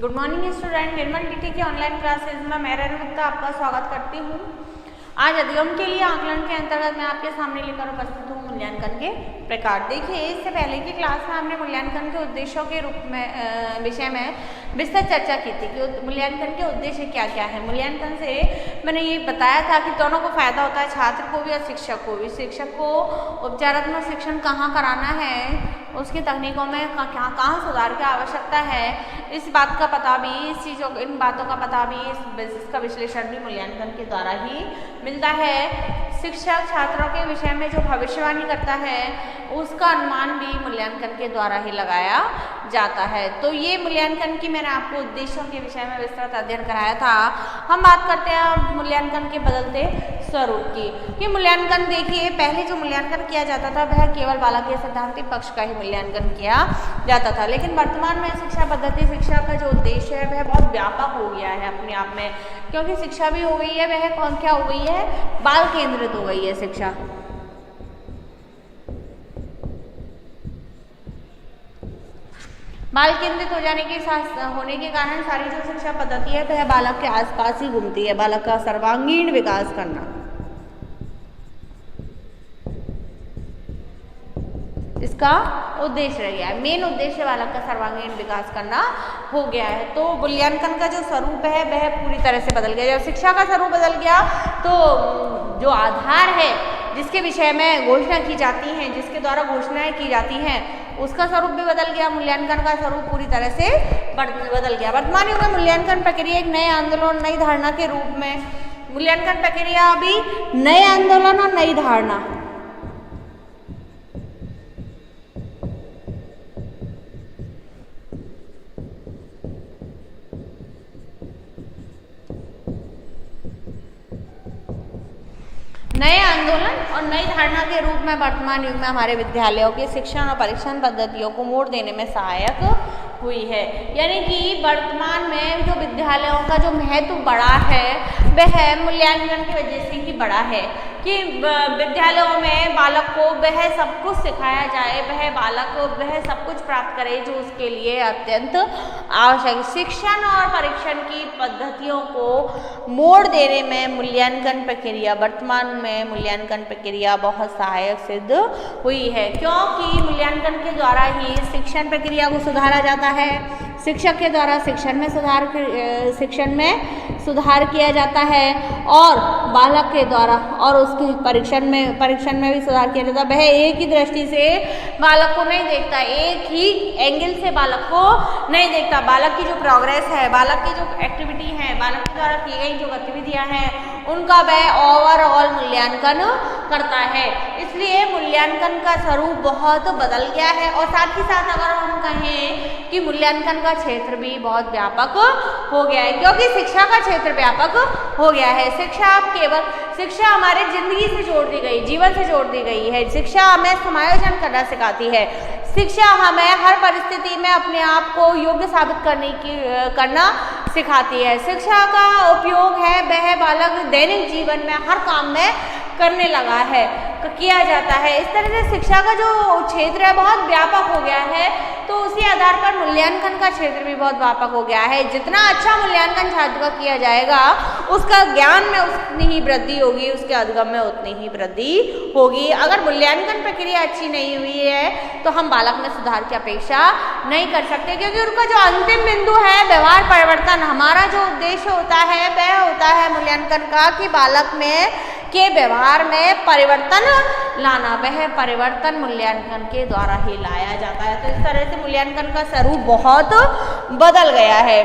Good morning student, निर्मल DT की online classes में मैं रेणु गुप्ता आपका स्वागत करती हूँ। आज अधिगम के लिए आकलन के अंतर्गत मैं आपके सामने लेकर उपस्थित हूँ मूल्यांकन के प्रकार। देखिए, इससे पहले की क्लास में हमने मूल्यांकन के उद्देश्यों के रूप में विषय में विस्तृत चर्चा की थी कि मूल्यांकन के उद्देश्य क्या क्या है। मूल्यांकन से मैंने ये बताया था कि दोनों को फायदा होता है, छात्र को भी और शिक्षक को भी। शिक्षक को उपचारात्मक शिक्षण कहाँ कराना है, उसकी तकनीकों में कहाँ सुधार की आवश्यकता है, इस बात का पता भी, इन बातों का पता भी, इसका विश्लेषण भी मूल्यांकन के द्वारा ही मिलता है। शिक्षक छात्रों के विषय में जो भविष्यवाणी करता है उसका अनुमान भी मूल्यांकन के द्वारा ही लगाया जाता है। तो ये मूल्यांकन की मैंने आपको उद्देश्यों के विषय में विस्तृत अध्ययन कराया था। हम बात करते हैं मूल्यांकन के बदलते स्वरूप की। कि मूल्यांकन, देखिए, पहले जो मूल्यांकन किया जाता था वह केवल बालक के सिद्धांतिक पक्ष का ही मूल्यांकन किया जाता था, लेकिन वर्तमान में शिक्षा पद्धति, शिक्षा का जो उद्देश्य है वह बहुत व्यापक हो गया है अपने आप में, क्योंकि शिक्षा भी हो गई है, वह क्या हो गई है, बाल केंद्रित हो गई है शिक्षा। बाल केंद्रित हो जाने के होने के कारण सारी जो शिक्षा पद्धति है वह बालक के आसपास ही घूमती है, बालक का सर्वांगीण विकास करना, इसका उद्देश्य रह गया है। मेन उद्देश्य बालक का सर्वांगीण विकास करना हो गया है। तो मूल्यांकन का जो स्वरूप है वह पूरी तरह से बदल गया। जब शिक्षा का स्वरूप बदल गया तो जो आधार है जिसके विषय में घोषणा की जाती है, जिसके द्वारा घोषणाएं की जाती हैं, उसका स्वरूप भी बदल गया। मूल्यांकन का स्वरूप पूरी तरह से बदल गया। वर्तमान युग में मूल्यांकन प्रक्रिया एक नए आंदोलन, नई धारणा के रूप में, मूल्यांकन प्रक्रिया अभी नए आंदोलन और नई धारणा, नए आंदोलन और नई धारणा के रूप में वर्तमान युग में हमारे विद्यालयों के शिक्षण और परीक्षण पद्धतियों को मोड़ देने में सहायक हुई है। यानी कि वर्तमान में जो विद्यालयों का जो महत्व बढ़ा है वह मूल्यांकन की वजह से ही बढ़ा है कि विद्यालयों में बालक को वह सब कुछ सिखाया जाए, वह सब कुछ प्राप्त करे जो उसके लिए अत्यंत आवश्यक है। शिक्षण और परीक्षण की पद्धतियों को मोड़ देने में मूल्यांकन प्रक्रिया, वर्तमान में मूल्यांकन प्रक्रिया बहुत सहायक सिद्ध हुई है, क्योंकि मूल्यांकन के द्वारा ही शिक्षण प्रक्रिया को सुधारा जाता है। शिक्षक के द्वारा शिक्षण में सुधार किया जाता है और बालक के द्वारा और उसके परीक्षण में भी सुधार किया जाता है। वह एक ही दृष्टि से बालक को नहीं देखता, एक ही एंगल से बालक को नहीं देखता। बालक की जो प्रोग्रेस है, बालक की जो एक्टिविटी है, बालक के द्वारा की गई जो गतिविधियां हैं, उनका वह ओवरऑल मूल्यांकन करता है। इसलिए मूल्यांकन का स्वरूप बहुत बदल गया है। और साथ ही साथ अगर हम कहें कि मूल्यांकन का क्षेत्र भी बहुत व्यापक हो गया है, क्योंकि शिक्षा का क्षेत्र व्यापक हो गया है। शिक्षा हमारे जिंदगी से जोड़ दी गई, जीवन से जोड़ दी गई है। शिक्षा हमें समायोजन करना सिखाती है। शिक्षा हमें हर परिस्थिति में अपने आप को योग्य साबित करना सिखाती है। शिक्षा का उपयोग है वह बालक दैनिक जीवन में हर काम में करने लगा है, किया जाता है। इस तरह से शिक्षा का जो क्षेत्र है बहुत व्यापक हो गया है, तो उसी आधार पर मूल्यांकन का क्षेत्र भी बहुत व्यापक हो गया है। जितना अच्छा मूल्यांकन छात्र का किया जाएगा, उसका ज्ञान में उतनी ही वृद्धि होगी, उसके अधिगम में उतनी ही वृद्धि होगी। अगर मूल्यांकन प्रक्रिया अच्छी नहीं हुई है तो हम बालक में सुधार की अपेक्षा नहीं कर सकते, क्योंकि उनका जो अंतिम बिंदु है व्यवहार परिवर्तन, हमारा जो उद्देश्य होता है वह होता है मूल्यांकन का कि बालक के व्यवहार में परिवर्तन लाना। वह परिवर्तन मूल्यांकन के द्वारा ही लाया जाता है। तो इस तरह से मूल्यांकन का स्वरूप बहुत बदल गया है।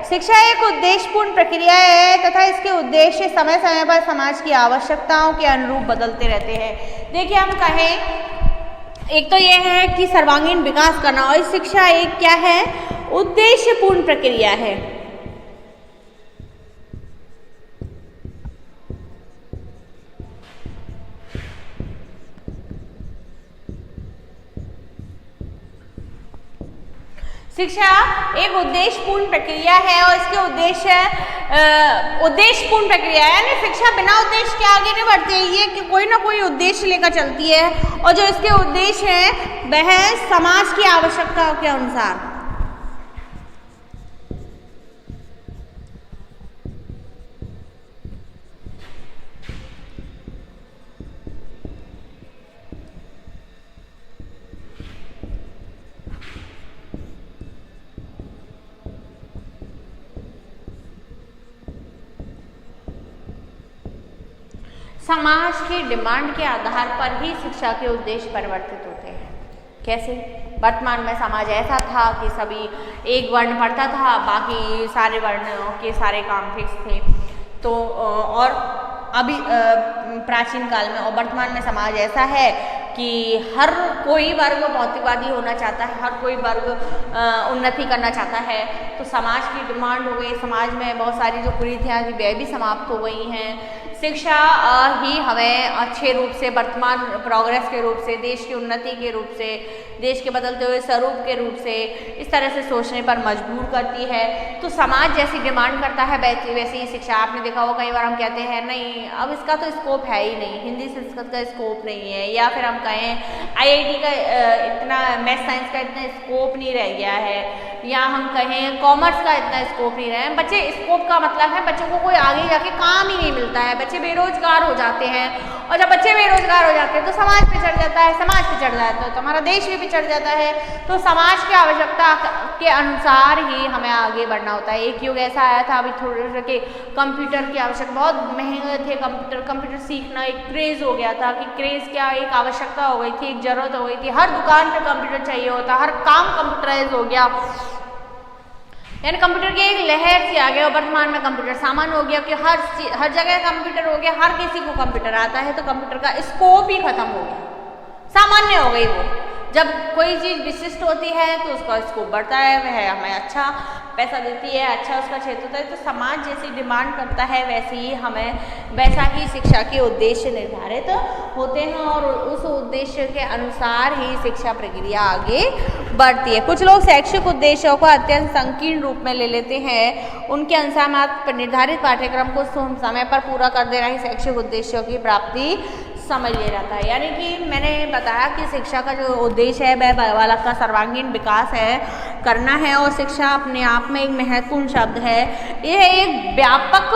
शिक्षा एक उद्देश्यपूर्ण प्रक्रिया है तथा इसके उद्देश्य समय समय पर समाज की आवश्यकताओं के अनुरूप बदलते रहते हैं। देखिए, हम कहें एक तो यह है कि सर्वांगीण विकास करना, और शिक्षा एक क्या है, उद्देश्यपूर्ण प्रक्रिया है। शिक्षा एक उद्देश्यपूर्ण प्रक्रिया है और इसके उद्देश्यपूर्ण प्रक्रिया है, यानी शिक्षा बिना उद्देश्य के आगे नहीं बढ़ती है। ये कि कोई ना कोई उद्देश्य लेकर चलती है, और जो इसके उद्देश्य है वह समाज की आवश्यकताओं के अनुसार समाज की डिमांड के आधार पर ही शिक्षा के उद्देश्य परिवर्तित होते हैं। कैसे? वर्तमान में समाज ऐसा था कि सभी एक वर्ण पढ़ता था, बाकी सारे वर्णों के सारे काम फिक्स थे। तो और अभी प्राचीन काल में और वर्तमान में समाज ऐसा है कि हर कोई वर्ग भौतिकवादी होना चाहता है, हर कोई वर्ग उन्नति करना चाहता है। तो समाज की डिमांड हो गई, समाज में बहुत सारी जो कुरीतियाँ थी वह भी समाप्त हो गई हैं। शिक्षा ही हमें अच्छे रूप से वर्तमान प्रोग्रेस के रूप से, देश की उन्नति के रूप से, देश के बदलते हुए स्वरूप के रूप से इस तरह से सोचने पर मजबूर करती है। तो समाज जैसी डिमांड करता है वैसी ही शिक्षा। आपने देखा होगा कई बार हम कहते हैं नहीं अब इसका तो स्कोप है ही नहीं, हिंदी संस्कृत का स्कोप नहीं है, या फिर हम कहें IIT का इतना, मैथ साइंस का इतना स्कोप नहीं रह गया है, या हम कहें कॉमर्स का इतना स्कोप नहीं रहा है। बच्चे, स्कोप का मतलब है बच्चों को कोई आगे जाके काम ही नहीं मिलता है, बच्चे बेरोजगार हो जाते हैं। और जब बच्चे बेरोजगार हो जाते हैं तो समाज पिछड़ जाता है, समाज पिछड़ जाता है तो हमारा देश भी पिछड़ जाता है। तो समाज की आवश्यकता के अनुसार ही हमें आगे बढ़ना होता है। एक युग ऐसा आया था अभी थोड़े के कंप्यूटर की आवश्यकता, बहुत महंगे थे कंप्यूटर सीखना एक क्रेज़ हो गया था कि क्रेज़ क्या, एक आवश्यकता हो गई थी, एक जरूरत हो गई थी। हर दुकान पे कंप्यूटर चाहिए होता, हर काम कंप्यूटराइज हो गया, यानी कंप्यूटर की एक लहर सी आ गया। और वर्तमान में कंप्यूटर सामान्य हो गया कि हर जगह कंप्यूटर हो गया, हर किसी को कंप्यूटर आता है। तो कंप्यूटर का स्कोप ही खत्म हो गया, सामान्य हो गई वो। जब कोई चीज़ विशिष्ट होती है तो उसका स्कोप बढ़ता है, वह हमें अच्छा पैसा देती है, अच्छा उसका क्षेत्र होता है। तो समाज जैसी डिमांड करता है वैसे ही हमें वैसा ही शिक्षा के उद्देश्य निर्धारित होते हैं और उस उद्देश्य के अनुसार ही शिक्षा प्रक्रिया आगे बढ़ती है। कुछ लोग शैक्षिक उद्देश्यों को अत्यंत संकीर्ण रूप में ले लेते हैं। उनके अनुसार मात्र निर्धारित पाठ्यक्रम को समय पर पूरा कर देना ही शैक्षिक उद्देश्यों की प्राप्ति समझ लिया जाता है। यानी कि मैंने बताया कि शिक्षा का जो उद्देश्य है वह बालक का सर्वांगीण विकास है, करना है। और शिक्षा अपने आप में एक महत्वपूर्ण शब्द है, यह एक व्यापक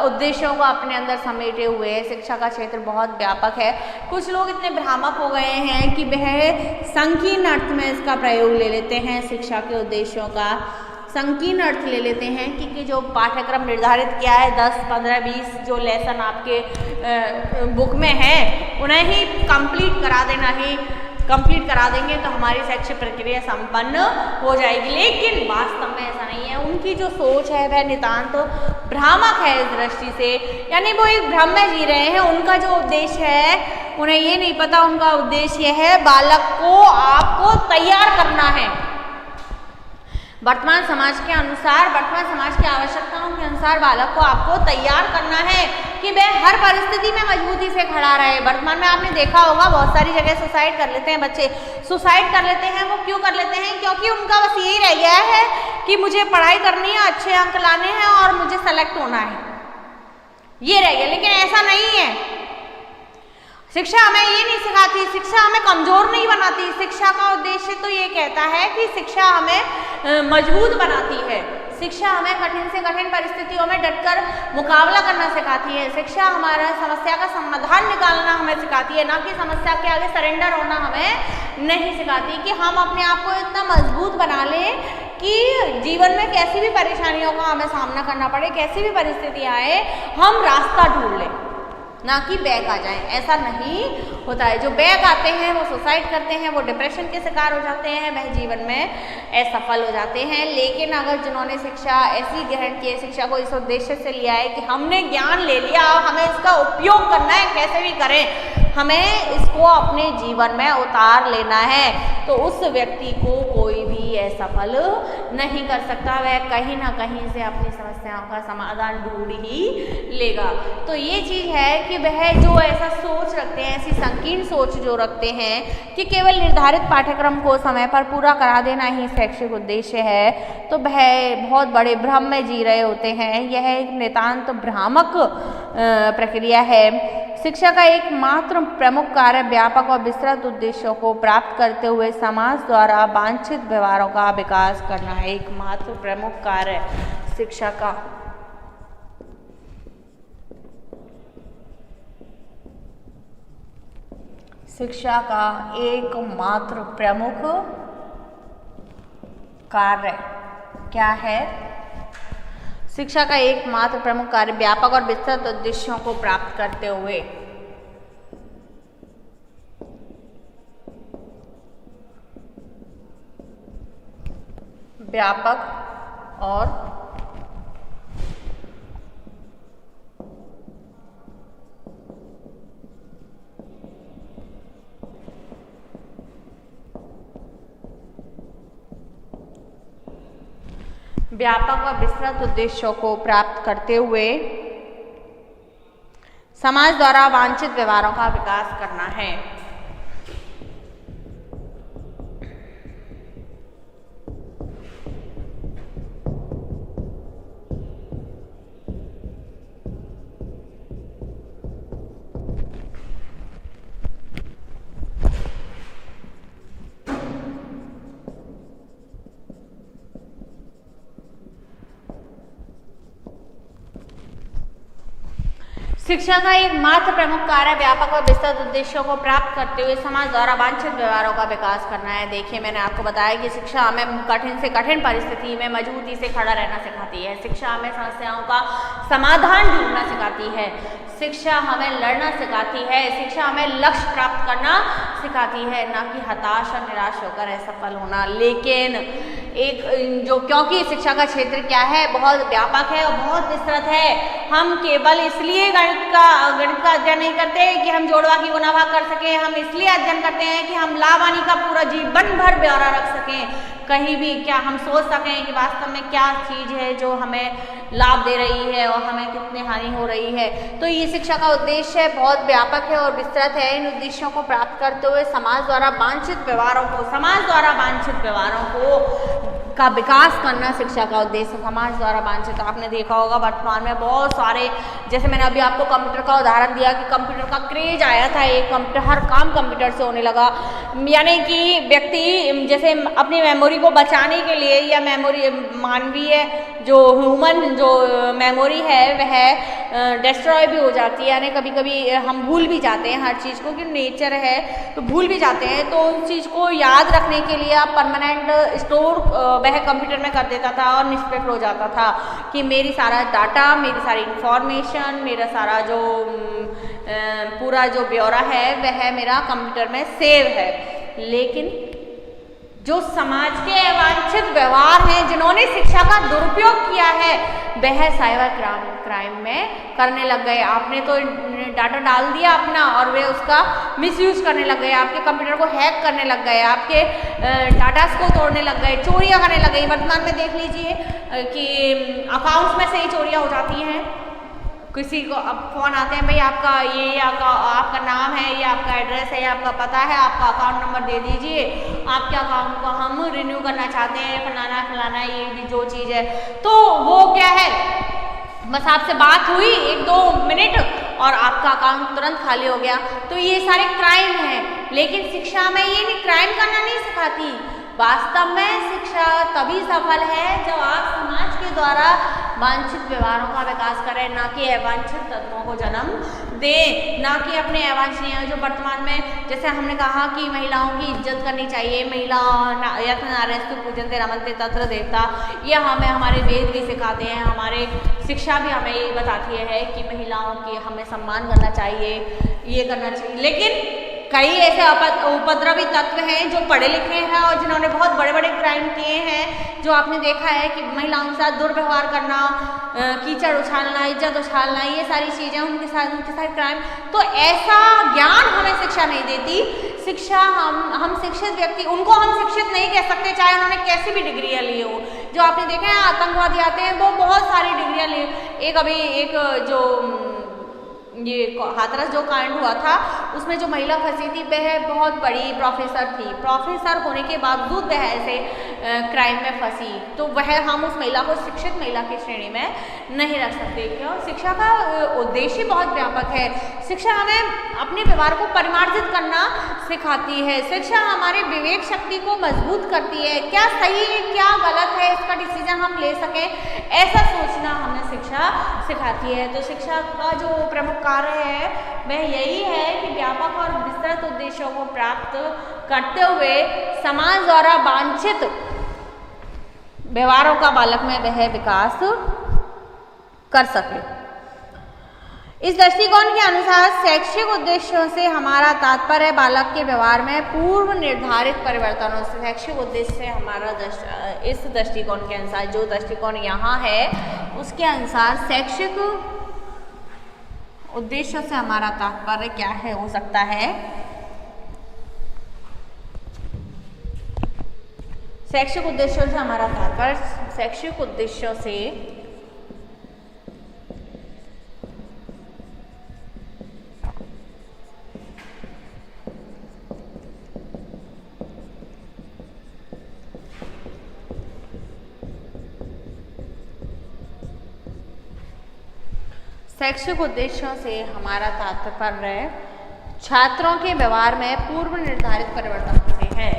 उद्देश्यों को अपने अंदर समेटे हुए है। शिक्षा का क्षेत्र बहुत व्यापक है। कुछ लोग इतने भ्रामक हो गए हैं कि वह संकीर्ण अर्थ में इसका प्रयोग ले लेते हैं, शिक्षा के उद्देश्यों का संकीर्ण अर्थ ले लेते हैं कि जो पाठ्यक्रम निर्धारित किया है 10, 15, 20 जो लेसन आपके बुक में है उन्हें ही कंप्लीट करा देंगे तो हमारी शैक्षिक प्रक्रिया संपन्न हो जाएगी। लेकिन वास्तव में ऐसा नहीं है। उनकी जो सोच है वह नितांत भ्रामक है इस दृष्टि से, यानी वो एक भ्रम में जी रहे हैं। उनका जो उद्देश्य है उन्हें ये नहीं पता, उनका उद्देश्य है बालक को आपको तैयार करना है वर्तमान समाज के अनुसार, वर्तमान समाज की आवश्यकताओं के अनुसार बालक को आपको तैयार करना है कि वह हर परिस्थिति में मजबूती से खड़ा रहे। वर्तमान में आपने देखा होगा बहुत सारी जगह सुसाइड कर लेते हैं बच्चे, सुसाइड कर लेते हैं। वो क्यों कर लेते हैं? क्योंकि उनका बस यही रह गया है कि मुझे पढ़ाई करनी है, अच्छे अंक लाने हैं और मुझे सेलेक्ट होना है, ये रह गया। लेकिन ऐसा नहीं है। शिक्षा हमें ये नहीं सिखाती, शिक्षा हमें कमजोर नहीं बनाती। शिक्षा का उद्देश्य तो ये कहता है कि शिक्षा हमें मजबूत बनाती है। शिक्षा हमें कठिन से कठिन परिस्थितियों में डटकर मुकाबला करना सिखाती है। शिक्षा हमारा समस्या का समाधान निकालना हमें सिखाती है, ना कि समस्या के आगे सरेंडर होना हमें नहीं सिखाती। कि हम अपने आप को इतना मजबूत बना लें कि जीवन में कैसी भी परेशानियों का हमें सामना करना पड़े, कैसी भी परिस्थिति आए, हम रास्ता ढूंढ लें, ना कि बैक आ जाएं। ऐसा नहीं होता है। जो बैक आते हैं वो सुसाइड करते हैं, वो डिप्रेशन के शिकार हो जाते हैं, वह जीवन में असफल हो जाते हैं। लेकिन अगर जिन्होंने शिक्षा ऐसी ग्रहण की है, शिक्षा को इस उद्देश्य से लिया है कि हमने ज्ञान ले लिया, हमें इसका उपयोग करना है, कैसे भी करें, हमें इसको अपने जीवन में उतार लेना है, तो उस व्यक्ति को कोई भी असफल नहीं कर सकता। वह कहीं ना कहीं से अपनी समस्याओं का समाधान ढूंढ ही लेगा। तो ये चीज़ है कि वह जो ऐसा सोच रखते हैं, ऐसी संकीर्ण सोच जो रखते हैं कि केवल निर्धारित पाठ्यक्रम को समय पर पूरा करा देना ही शैक्षिक उद्देश्य है, तो वह बहुत बड़े भ्रम में जी रहे होते हैं। यह एक नितांत भ्रामक प्रक्रिया है। शिक्षा का एकमात्र प्रमुख कार्य व्यापक और विस्तृत उद्देश्यों को प्राप्त करते हुए समाज द्वारा वांछित व्यवहारों का विकास करना है। एकमात्र प्रमुख कार्य शिक्षा का एकमात्र प्रमुख कार्य क्या है? शिक्षा का एकमात्र प्रमुख कार्य व्यापक और विस्तृत उद्देश्यों को प्राप्त करते हुए व्यापक और विस्तृत उद्देश्यों को प्राप्त करते हुए समाज द्वारा वांछित व्यवहारों का विकास करना है। शिक्षा का एकमात्र प्रमुख कार्य व्यापक और विस्तृत उद्देश्यों को प्राप्त करते हुए समाज द्वारा वांछित व्यवहारों का विकास करना है। देखिए, मैंने आपको बताया कि शिक्षा हमें कठिन से कठिन परिस्थिति में मजबूती से खड़ा रहना सिखाती है। शिक्षा हमें समस्याओं का समाधान ढूंढना सिखाती है। शिक्षा हमें लड़ना सिखाती है। शिक्षा हमें लक्ष्य प्राप्त करना सिखाती है, ना कि हताश और निराश होकर असफल होना। लेकिन क्योंकि शिक्षा का क्षेत्र क्या है, बहुत व्यापक है और बहुत विस्तृत है। हम केवल इसलिए गणित का अध्ययन नहीं करते कि हम जोड़वा की गुणा भाग कर सकें। हम इसलिए अध्ययन करते हैं कि हम लाभ हानि का पूरा जीवन भर ब्यौरा रख सकें। कहीं भी क्या हम सोच सकें कि वास्तव में क्या चीज़ है जो हमें लाभ दे रही है और हमें कितनी हानि हो रही है। तो ये शिक्षा का उद्देश्य बहुत व्यापक है और विस्तृत है। इन उद्देश्यों को प्राप्त करते हुए समाज द्वारा वांछित व्यवहारों का विकास करना शिक्षा का उद्देश्य। समाज द्वारा वांछित, आपने देखा होगा वर्तमान में बहुत सारे, जैसे मैंने अभी आपको कंप्यूटर का उदाहरण दिया कि कंप्यूटर का क्रेज आया था, एक कंप्यूटर, हर काम कंप्यूटर से होने लगा। यानी कि व्यक्ति जैसे अपनी मेमोरी को बचाने के लिए, या मेमोरी मानवीय जो ह्यूमन जो मेमोरी है वह डिस्ट्रॉय भी हो जाती है। यानी कभी कभी हम भूल भी जाते हैं हर चीज़ को, कि नेचर है तो भूल भी जाते हैं। तो उस चीज़ को याद रखने के लिए आप परमानेंट स्टोर वह कंप्यूटर में कर देता था और निष्प्रभ हो जाता था कि मेरी सारा डाटा, मेरी सारी इंफॉर्मेशन, मेरा सारा जो पूरा जो ब्यौरा है वह मेरा कंप्यूटर में सेव है। लेकिन जो समाज के अवांछित व्यवहार हैं, जिन्होंने शिक्षा का दुरुपयोग किया है, वह साइबर क्राइम में करने लग गए। आपने तो डाटा डाल दिया अपना और वे उसका मिसयूज करने लग गए, आपके कंप्यूटर को हैक करने लग गए, आपके डाटास को तोड़ने लग गए, चोरियां करने लग गई। वर्तमान में देख लीजिए कि अकाउंट्स में से ही चोरियां हो जाती हैं। किसी को अब फ़ोन आते हैं, भाई आपका ये आपका नाम है, ये आपका एड्रेस है, ये आपका पता है, आपका अकाउंट नंबर दे दीजिए, आपके अकाउंट को हम रिन्यू करना चाहते हैं, फलाना फलाना, ये भी जो चीज़ है। तो वो क्या है, बस आपसे बात हुई 1-2 मिनट और आपका अकाउंट तुरंत खाली हो गया। तो ये सारे क्राइम हैं। लेकिन शिक्षा में ये क्राइम करना नहीं सिखाती। वास्तव में शिक्षा तभी सफल है जब आप समाज के द्वारा वांछित व्यवहारों का विकास करें, ना कि अवांछित तत्वों को जन्म दें, ना कि अपने अवांछनीय जो वर्तमान में, जैसे हमने कहा कि महिलाओं की इज्जत करनी चाहिए, महिला यत्न नार्यस्तु पूजन्ते रमन्ते तत्र देवता, ये हमें हमारे वेद भी सिखाते हैं, हमारे शिक्षा भी हमें ये बताती है कि महिलाओं की हमें सम्मान करना चाहिए, ये करना चाहिए। लेकिन कई ऐसे उपद्रवी तत्व हैं जो पढ़े लिखे हैं और जिन्होंने बहुत बड़े बड़े क्राइम किए हैं, जो आपने देखा है कि महिलाओं के साथ दुर्व्यवहार करना, कीचड़ उछालना, इज्जत उछालना, ये सारी चीज़ें उनके साथ क्राइम। तो ऐसा ज्ञान हमें शिक्षा नहीं देती। शिक्षा हम शिक्षित व्यक्ति, उनको हम शिक्षित नहीं कह सकते चाहे उन्होंने कैसी भी डिग्रियाँ ली हो। जो आपने देखा है आतंकवादी आते हैं वो बहुत सारी डिग्रियाँ ली। एक जो ये हाथरस जो कांड हुआ था उसमें जो महिला फंसी थी वह बहुत बड़ी प्रोफेसर थी। प्रोफेसर होने के बावजूद वह ऐसे क्राइम में फंसी, तो वह हम उस महिला को शिक्षित महिला की श्रेणी में नहीं रख सकते। क्यों? शिक्षा का उद्देश्य बहुत व्यापक है। शिक्षा हमें अपने व्यवहार को परिमार्जित करना सिखाती है। शिक्षा हमारे विवेक शक्ति को मजबूत करती है। क्या सही है क्या गलत है इसका डिसीजन हम ले सकें, ऐसा सोचना हमें शिक्षा सिखाती है। तो शिक्षा का जो प्रमुख कार्य है वह यही है कि व्यापक और विस्तृत उद्देश्यों को प्राप्त करते हुए समाज द्वारा वांछित व्यवहारों का बालक में वह विकास कर सके। इस दृष्टिकोण के अनुसार शैक्षिक उद्देश्यों से हमारा तात्पर्य बालक के व्यवहार में पूर्व निर्धारित परिवर्तनों से। शैक्षिक उद्देश्य से हमारा इस दृष्टिकोण के अनुसार, जो दृष्टिकोण यहाँ है उसके अनुसार शैक्षिक उद्देश्यों से हमारा तात्पर्य क्या है, हो सकता है शैक्षिक उद्देश्यों से हमारा तात्पर्य शैक्षिक उद्देश्यों से शैक्षिक उद्देश्यों से हमारा तात्पर्य छात्रों के व्यवहार में पूर्व निर्धारित परिवर्तनों से है।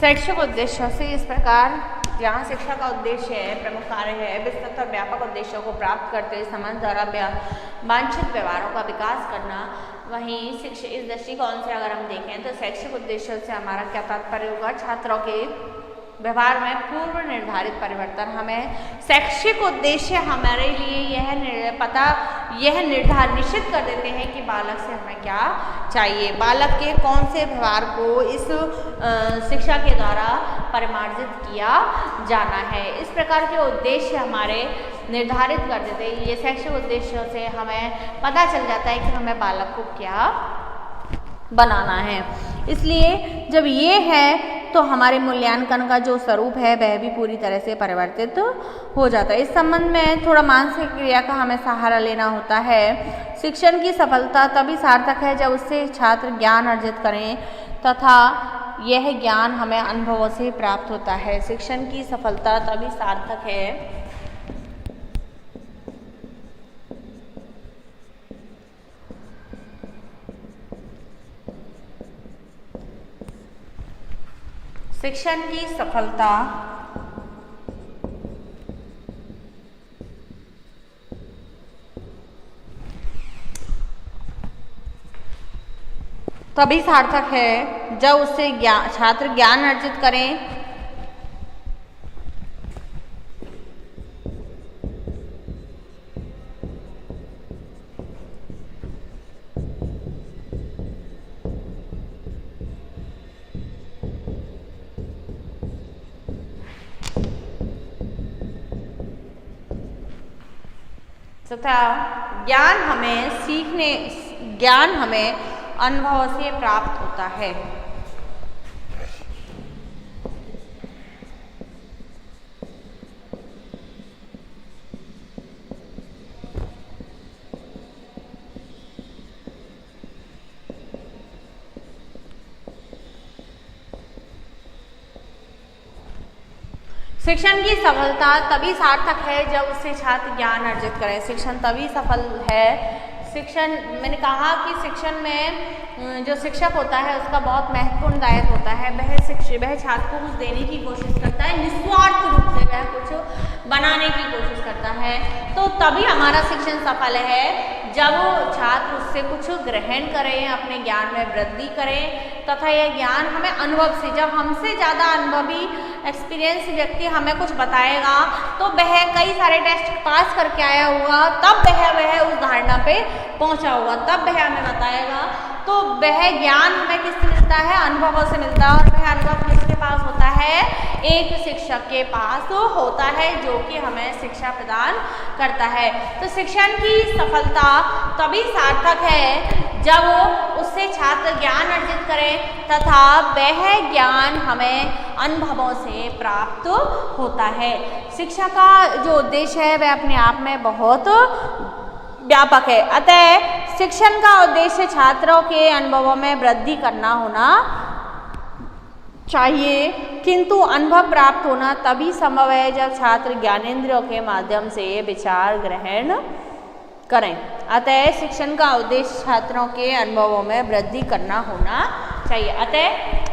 शैक्षिक उद्देश्यों से इस प्रकार जहाँ शिक्षा का उद्देश्य है, प्रमुख कार्य है, विस्तृत और व्यापक उद्देश्यों को प्राप्त करते हुए समाज द्वारा वांछित व्यवहारों का विकास करना, वहीं शिक्षा इस दृष्टिकोण से अगर हम देखें तो शैक्षिक उद्देश्यों से हमारा क्या तात्पर्य होगा, छात्रों के व्यवहार में पूर्व निर्धारित परिवर्तन। हमें शैक्षिक उद्देश्य हमारे लिए यह निश्चित कर देते हैं कि बालक से हमें क्या चाहिए, बालक के कौन से व्यवहार को इस शिक्षा के द्वारा परिमार्जित किया जाना है। इस प्रकार के उद्देश्य हमारे निर्धारित कर देते हैं। ये शैक्षिक उद्देश्यों से हमें पता चल जाता है कि हमें बालक को क्या बनाना है। इसलिए जब ये है तो हमारे मूल्यांकन का जो स्वरूप है वह भी पूरी तरह से परिवर्तित हो जाता है। इस संबंध में थोड़ा मानसिक क्रिया का हमें सहारा लेना होता है। शिक्षण की सफलता तभी सार्थक है जब उससे छात्र ज्ञान अर्जित करें तथा यह ज्ञान हमें अनुभवों से प्राप्त होता है। शिक्षण की सफलता तभी सार्थक है शिक्षण की सफलता तभी सार्थक है जब उससे छात्र ज्ञान अर्जित करें तथा ज्ञान हमें अनुभव से प्राप्त होता है। शिक्षण की सफलता तभी सार्थक है जब उससे छात्र ज्ञान अर्जित करें। शिक्षण तभी सफल है, शिक्षण मैंने कहा कि शिक्षण में जो शिक्षक होता है उसका बहुत महत्वपूर्ण दायित्व होता है। वह छात्र को कुछ देने की कोशिश करता है, निस्वार्थ रूप से वह कुछ बनाने की कोशिश करता है। तो तभी हमारा शिक्षण सफल है जब छात्र उससे कुछ ग्रहण करें, अपने ज्ञान में वृद्धि करें तथा यह ज्ञान हमें अनुभव से, जब हमसे ज़्यादा अनुभवी एक्सपीरियंस व्यक्ति हमें कुछ बताएगा तो वह कई सारे टेस्ट पास करके आया होगा, तब वह उस धारणा पे पहुंचा होगा, तब वह हमें बताएगा। तो वह ज्ञान हमें किससे मिलता है? अनुभवों से मिलता है। और वह अनुभव किसके पास होता है? एक शिक्षक के पास होता है जो कि हमें शिक्षा प्रदान करता है। तो शिक्षण की सफलता तभी सार्थक है जब उससे छात्र ज्ञान अर्जित करें तथा वह ज्ञान हमें अनुभवों से प्राप्त होता है। शिक्षा का जो उद्देश्य है वह अपने आप में बहुत व्यापक है। अतः शिक्षण का उद्देश्य छात्रों के अनुभवों में वृद्धि करना होना चाहिए किंतु अनुभव प्राप्त होना तभी संभव है जब छात्र ज्ञानेंद्रियों के माध्यम से विचार ग्रहण करें। अतः शिक्षण का उद्देश्य छात्रों के अनुभवों में वृद्धि करना होना चाहिए। अतः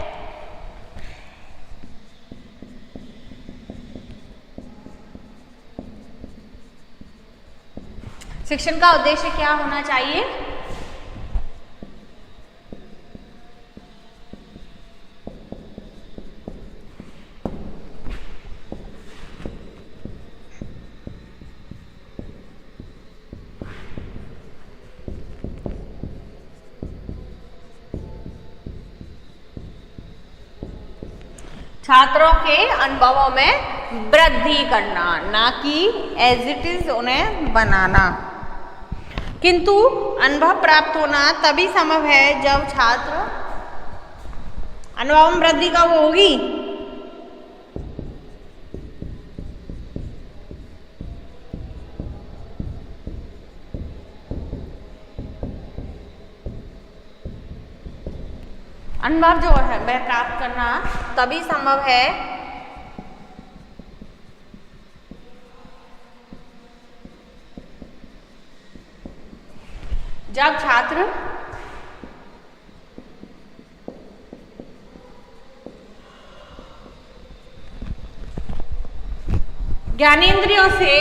शिक्षण का उद्देश्य क्या होना चाहिए? छात्रों के अनुभवों में वृद्धि करना, ना कि एज इट इज उन्हें बनाना। किंतु अनुभव प्राप्त होना तभी संभव है जब छात्र अनुभव में वृद्धि कब होगी? अनुभव जो है वह प्राप्त करना तभी संभव है जब छात्र ज्ञानेंद्रियों से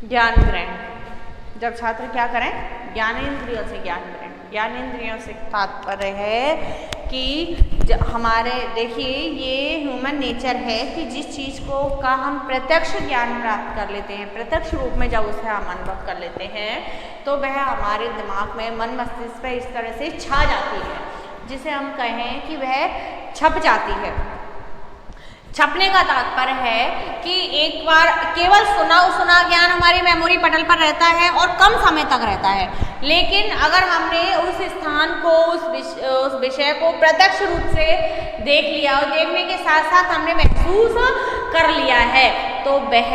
ज्ञान ग्रहण, जब छात्र क्या करें? ज्ञानेंद्रियों से ज्ञान ग्रहण। ज्ञानेंद्रियों से तात्पर्य है कि हमारे देखिए ये ह्यूमन नेचर है कि जिस चीज़ को का हम प्रत्यक्ष ज्ञान प्राप्त कर लेते हैं, प्रत्यक्ष रूप में जब उसे हम अनुभव कर लेते हैं तो वह हमारे दिमाग में, मन मस्तिष्क पे इस तरह से छा जाती है, जिसे हम कहें कि वह छप जाती है। छपने का तात्पर्य है कि एक बार केवल सुना ज्ञान हमारी मेमोरी पटल पर रहता है और कम समय तक रहता है, लेकिन अगर हमने उस स्थान को, उस विषय को प्रत्यक्ष रूप से देख लिया और देखने के साथ साथ हमने महसूस कर लिया है तो वह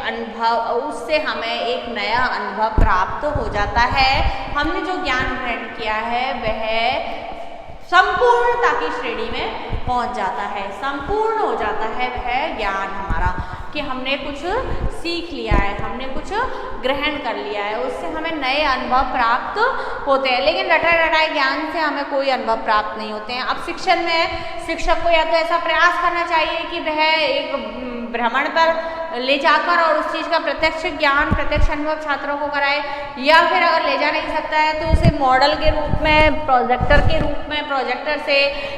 अनुभव, उससे हमें एक नया अनुभव प्राप्त हो जाता है। हमने जो ज्ञान ग्रहण किया है वह संपूर्णता की श्रेणी में पहुंच जाता है, संपूर्ण हो जाता है वह ज्ञान हमारा, कि हमने कुछ सीख लिया है, हमने कुछ ग्रहण कर लिया है, उससे हमें नए अनुभव प्राप्त होते हैं। लेकिन रटाए ज्ञान से हमें कोई अनुभव प्राप्त नहीं होते हैं। अब शिक्षण में शिक्षक को या तो ऐसा प्रयास करना चाहिए कि वह एक भ्रमण पर ले जाकर और उस चीज़ का प्रत्यक्ष ज्ञान, प्रत्यक्ष अनुभव छात्रों को कराए, या फिर अगर ले जा नहीं सकता है तो उसे मॉडल के रूप में, प्रोजेक्टर के रूप में, प्रोजेक्टर से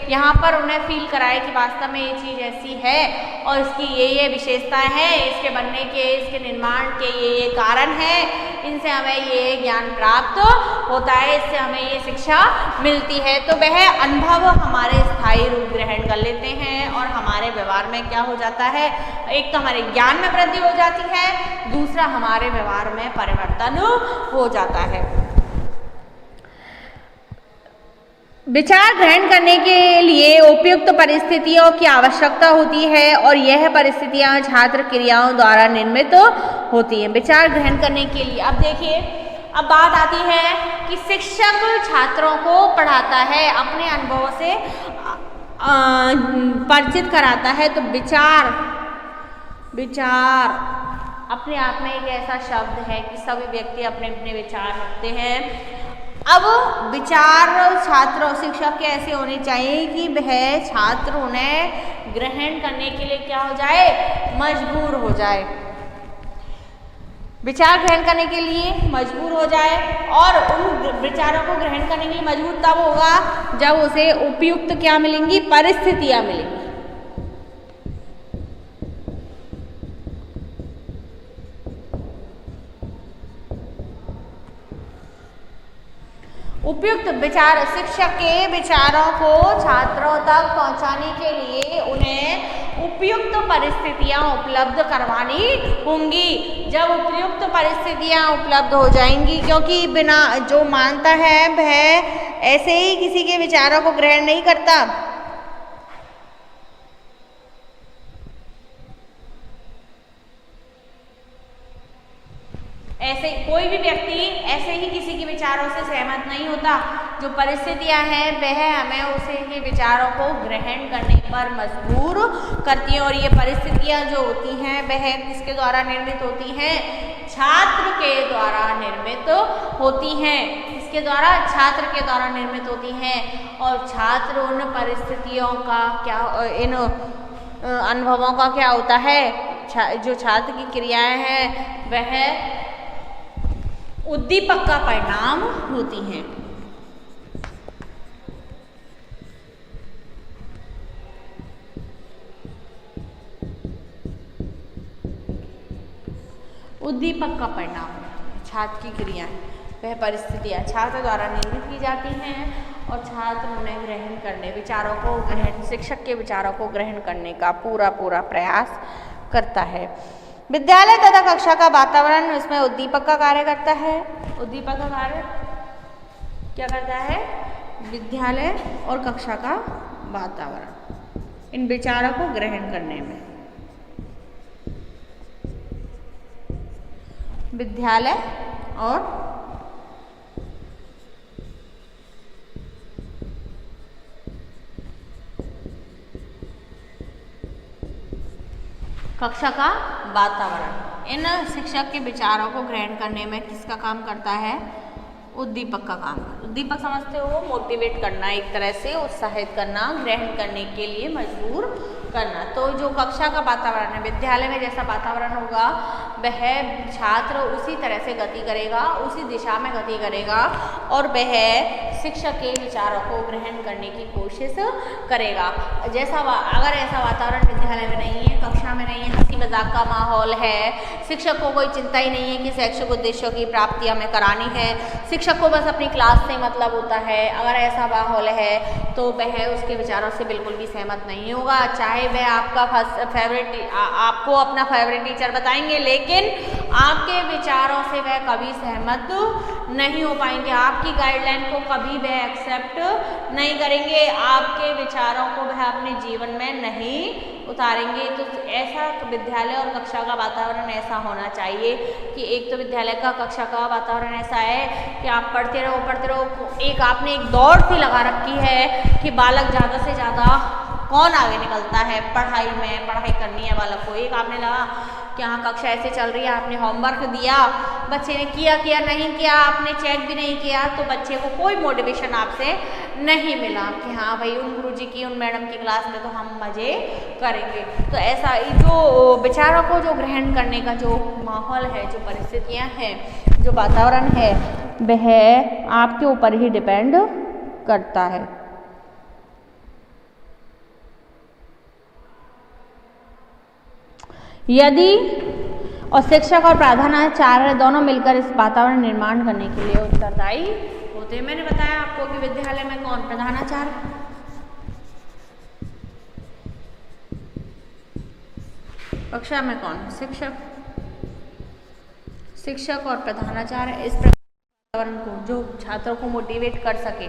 यहाँ पर उन्हें फील कराए कि वास्तव में ये चीज़ ऐसी है और इसकी ये विशेषताएं हैं, इसके बनने के, इसके निर्माण के ये कारण हैं, इनसे हमें ये ज्ञान प्राप्त होता है, इससे हमें ये शिक्षा मिलती है। तो वह अनुभव हमारे स्थायी रूप ग्रहण कर लेते हैं और हमारे व्यवहार में क्या हो जाता है? एक तो हमारे ज्ञान में वृद्धि हो जाती है, दूसरा हमारे व्यवहार में परिवर्तन हो जाता है। विचार ग्रहण करने के लिए उपयुक्त परिस्थितियों की आवश्यकता होती है और यह परिस्थितियां छात्र क्रियाओं द्वारा निर्मित होती हैं। विचार ग्रहण करने के लिए अब देखिए, अब बात आती है कि शिक्षक छात्रों को पढ़ाता है, अपने अनुभवों से परिचित कराता है, तो विचार अपने आप में एक ऐसा शब्द है कि सभी व्यक्ति अपने अपने विचार रखते हैं। अब विचार छात्र शिक्षक के ऐसे होने चाहिए कि वह छात्र उन्हें ग्रहण करने के लिए क्या हो जाए? मजबूर हो जाए, विचार ग्रहण करने के लिए मजबूर हो जाए। और उन विचारों को ग्रहण करने के लिए मजबूर तब होगा जब उसे उपयुक्त क्या मिलेंगी? परिस्थितियां मिलेंगी। उपयुक्त विचार, शिक्षक के विचारों को छात्रों तक पहुंचाने के लिए उन्हें उपयुक्त परिस्थितियां उपलब्ध करवानी होंगी। जब उपयुक्त परिस्थितियां उपलब्ध हो जाएंगी, क्योंकि बिना जो मानता है वह ऐसे ही किसी के विचारों को ग्रहण नहीं करता। ऐसे कोई भी व्यक्ति ऐसे ही किसी के विचारों से सहमत नहीं होता। जो परिस्थितियां हैं वह हमें उसे ही विचारों को ग्रहण करने पर मजबूर करती हैं। और ये परिस्थितियां जो होती हैं वह किसके द्वारा निर्मित होती हैं? छात्र के द्वारा निर्मित होती हैं। किसके द्वारा? छात्र के द्वारा निर्मित होती हैं। और छात्र उन परिस्थितियों का क्या, इन अनुभवों का क्या होता है? जो छात्र की क्रियाएं हैं वह उद्दीपक का परिणाम होती हैं। उद्दीपक का परिणाम छात्र की क्रियाएं वह परिस्थितियां छात्र द्वारा निर्मित की जाती हैं और छात्र उन्हें ग्रहण करने, विचारों को ग्रहण, शिक्षक के विचारों को ग्रहण करने का पूरा प्रयास करता है। विद्यालय तथा कक्षा का वातावरण इसमें उद्दीपक का कार्य करता है। उद्दीपक का कार्य क्या करता है? विद्यालय और कक्षा का वातावरण इन विचारों को ग्रहण करने में। विद्यालय और कक्षा का वातावरण इन शिक्षक के विचारों को ग्रहण करने में किसका काम करता है? उद्दीपक का काम। उद्दीपक समझते हो? मोटिवेट करना, एक तरह से उत्साहित करना, ग्रहण करने के लिए मजबूर करना। तो जो कक्षा का वातावरण है, विद्यालय में जैसा वातावरण होगा वह छात्र उसी तरह से गति करेगा, उसी दिशा में गति करेगा और वह शिक्षक के विचारों को ग्रहण करने की कोशिश करेगा। जैसा अगर ऐसा वातावरण विद्यालय में नहीं है, कक्षा में नहीं है, हंसी मजाक का माहौल है, शिक्षक को कोई चिंता ही नहीं है कि शैक्षिक उद्देश्यों की प्राप्ति हमें करानी है, शिक्षक को बस अपनी क्लास से मतलब होता है, अगर ऐसा माहौल है तो वह उसके विचारों से बिल्कुल भी सहमत नहीं होगा। चाहे वह आपका आपको अपना फेवरेट टीचर बताएंगे, लेकिन आपके विचारों से वह कभी सहमत नहीं हो पाएंगे, आपकी गाइडलाइन को कभी वह एक्सेप्ट नहीं करेंगे, आपके विचारों को वह अपने जीवन में नहीं उतारेंगे। तो ऐसा विद्यालय और कक्षा का वातावरण ऐसा होना चाहिए कि एक तो विद्यालय का, कक्षा का वातावरण ऐसा है कि आप पढ़ते रहो। एक आपने एक दौड़ सी लगा रखी है कि बालक ज़्यादा से ज़्यादा कौन आगे निकलता है पढ़ाई में, पढ़ाई करनी है बालक को। एक आपने लगा कि हाँ कक्षा ऐसे चल रही है, आपने होमवर्क दिया, बच्चे ने किया नहीं किया, आपने चेक भी नहीं किया, तो बच्चे को कोई मोटिवेशन आपसे नहीं मिला कि हाँ भाई उन गुरुजी की, उन मैडम की क्लास में तो हम मज़े करेंगे। तो ऐसा जो विचारों को जो ग्रहण करने का जो माहौल है, जो परिस्थितियाँ हैं, जो वातावरण है, वह आपके ऊपर ही डिपेंड करता है। यदि और शिक्षक और प्रधानाचार्य दोनों मिलकर इस वातावरण निर्माण करने के लिए उत्तरदायी होते हैं। मैंने बताया आपको कि विद्यालय में कौन? प्रधानाचार्य। कक्षा में कौन? शिक्षक। शिक्षक और प्रधानाचार्य इस वातावरण को, जो छात्रों को मोटिवेट कर सके।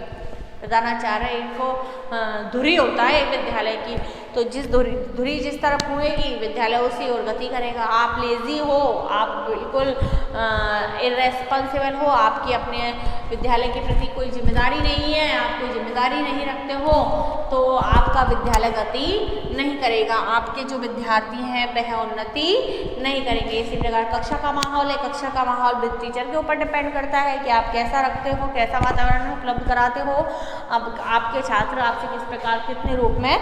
प्रधानाचार्य एक धुरी होता है विद्यालय की, तो धुरी जिस तरफ हुएगी विद्यालय उसी ओर गति करेगा। आप लेजी हो, आप बिल्कुल इर्रेस्पॉन्सिबल हो, आपकी अपने विद्यालय के प्रति कोई जिम्मेदारी नहीं है, आप कोई जिम्मेदारी नहीं रखते हो, तो आपका विद्यालय गति नहीं करेगा, आपके जो विद्यार्थी हैं वह उन्नति नहीं करेंगे। इसी प्रकार कक्षा का माहौल है, कक्षा का माहौल टीचर के ऊपर डिपेंड करता है कि आप कैसा रखते हो, कैसा वातावरण उपलब्ध कराते हो, अब आपके छात्र आपसे किस प्रकार, कितने रूप में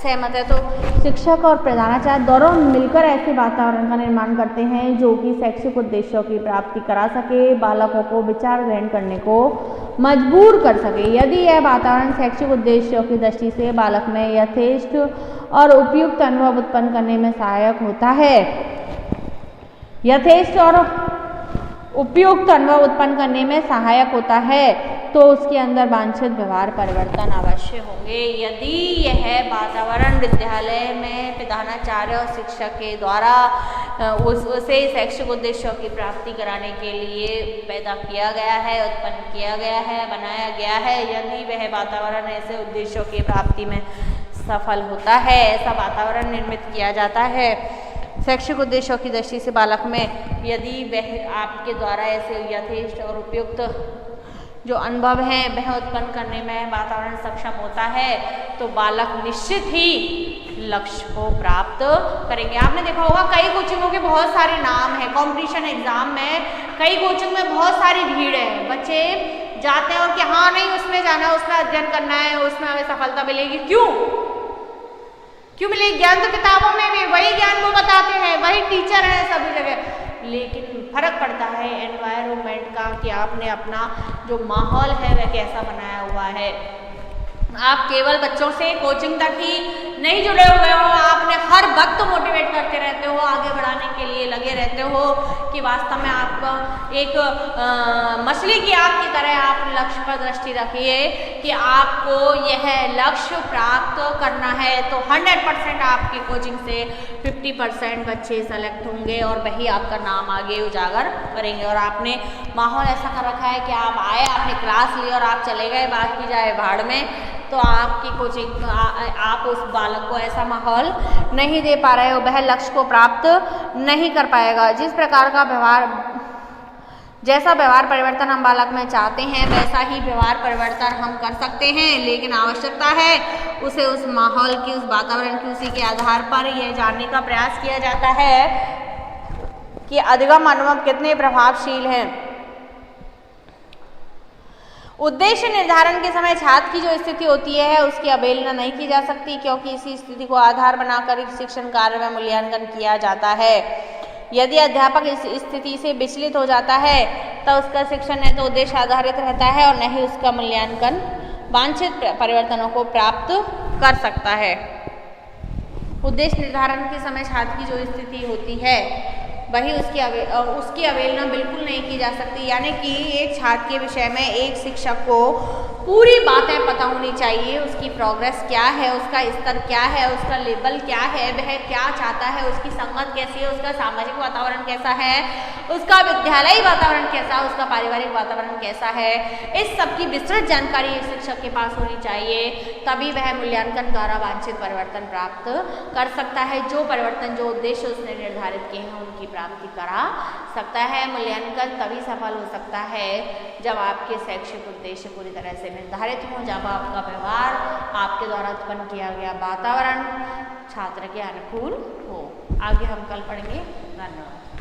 सहमत है। तो शिक्षक और प्रधानाचार्य दोनों मिलकर ऐसे वातावरण का निर्माण करते हैं जो कि शैक्षिक उद्देश्यों की प्राप्ति करा सके, बालकों को विचार ग्रहण करने को मजबूर कर सके। यदि यह वातावरण शैक्षिक उद्देश्यों की दृष्टि से बालक में यथेष्ट और उपयुक्त अनुभव उत्पन्न करने में सहायक होता है, यथेष्ट और उपयुक्त अनुभव उत्पन्न करने में सहायक होता है, तो उसके अंदर वांछित व्यवहार परिवर्तन अवश्य होंगे। यदि यह वातावरण विद्यालय में प्रधानाचार्य और शिक्षक के द्वारा उसे शैक्षिक उद्देश्यों की प्राप्ति कराने के लिए पैदा किया गया है, उत्पन्न किया गया है, बनाया गया है, यदि वह वातावरण ऐसे उद्देश्यों की प्राप्ति में सफल होता है, ऐसा वातावरण निर्मित किया जाता है, शैक्षिक उद्देश्यों की दृष्टि से बालक में यदि वह आपके द्वारा ऐसे यथेष्ट और उपयुक्त जो अनुभव है वह उत्पन्न करने में वातावरण सक्षम होता है तो बालक निश्चित ही लक्ष्य को प्राप्त करेंगे। आपने देखा होगा कई कोचिंगों के बहुत सारे नाम हैं, कंपटीशन एग्जाम में कई कोचिंग में बहुत सारी भीड़ है, बच्चे जाते हैं और कि हाँ नहीं उसमें जाना है, उसमें अध्ययन करना है, उसमें हमें सफलता मिलेगी। क्यों मिलेगी? ज्ञान तो किताबों में भी वही ज्ञान वो बताते हैं, वही टीचर है सभी जगह, लेकिन फर्क पड़ता है एनवायरनमेंट का कि आपने अपना जो माहौल है वह कैसा बनाया हुआ है। आप केवल बच्चों से कोचिंग तक ही नहीं जुड़े हुए हो, आपने हर वक्त मोटिवेट करते रहते हो, आगे बढ़ाने के लिए लगे रहते हो कि वास्तव में आपका एक मछली की आग की तरह आप लक्ष्य पर दृष्टि रखिए कि आपको यह लक्ष्य प्राप्त करना है तो 100% आपके कोचिंग से 50% बच्चे सेलेक्ट होंगे और वही आपका नाम आगे उजागर करेंगे। और आपने माहौल ऐसा कर रखा है कि आप आए, आपने क्लास ली और आप चले गए, बात की जाए भाड़ में, तो आपकी कोचिंग आप उस बालक को ऐसा माहौल नहीं दे पा रहे हो, वह लक्ष्य को प्राप्त नहीं कर पाएगा। जिस प्रकार का व्यवहार, जैसा व्यवहार परिवर्तन हम बालक में चाहते हैं वैसा ही व्यवहार परिवर्तन हम कर सकते हैं, लेकिन आवश्यकता है उसे उस माहौल की, उस वातावरण की, उसी के आधार पर यह जानने का प्रयास किया जाता है कि अधिगम अनुभव कितने प्रभावशील हैं। उद्देश्य निर्धारण के समय छात्र की जो स्थिति होती है उसकी अवहेलना नहीं की जा सकती, क्योंकि इसी स्थिति को आधार बनाकर शिक्षण कार्य में मूल्यांकन किया जाता है। यदि अध्यापक इस स्थिति से विचलित हो जाता है तो उसका शिक्षण न तो उद्देश्य आधारित रहता है और न ही उसका मूल्यांकन वांछित परिवर्तनों को प्राप्त कर सकता है। उद्देश्य निर्धारण के समय छात्र की जो स्थिति होती है वही उसकी अवहेलना बिल्कुल नहीं की जा सकती। यानी कि एक छात्र के विषय में एक शिक्षक को पूरी बातें पता होनी चाहिए, उसकी प्रोग्रेस क्या है, उसका स्तर क्या है, उसका लेवल क्या है, वह क्या चाहता है, उसकी संगत कैसी है, उसका सामाजिक वातावरण कैसा है, उसका विद्यालयी वातावरण कैसा है, उसका पारिवारिक वातावरण कैसा है, इस सब की विस्तृत जानकारी एक शिक्षक के पास होनी चाहिए, तभी वह मूल्यांकन द्वारा वांछित परिवर्तन प्राप्त कर सकता है। जो परिवर्तन, जो उद्देश्य उसने निर्धारित किए हैं उनकी प्राप्ति करा सकता है। मूल्यांकन तभी सफल हो सकता है जब आपके शैक्षिक उद्देश्य पूरी तरह से निर्धारित हो, जब आपका व्यवहार, आपके द्वारा उत्पन्न किया गया वातावरण छात्र के अनुकूल हो। आगे हम कल पढ़ेंगे। धन्यवाद।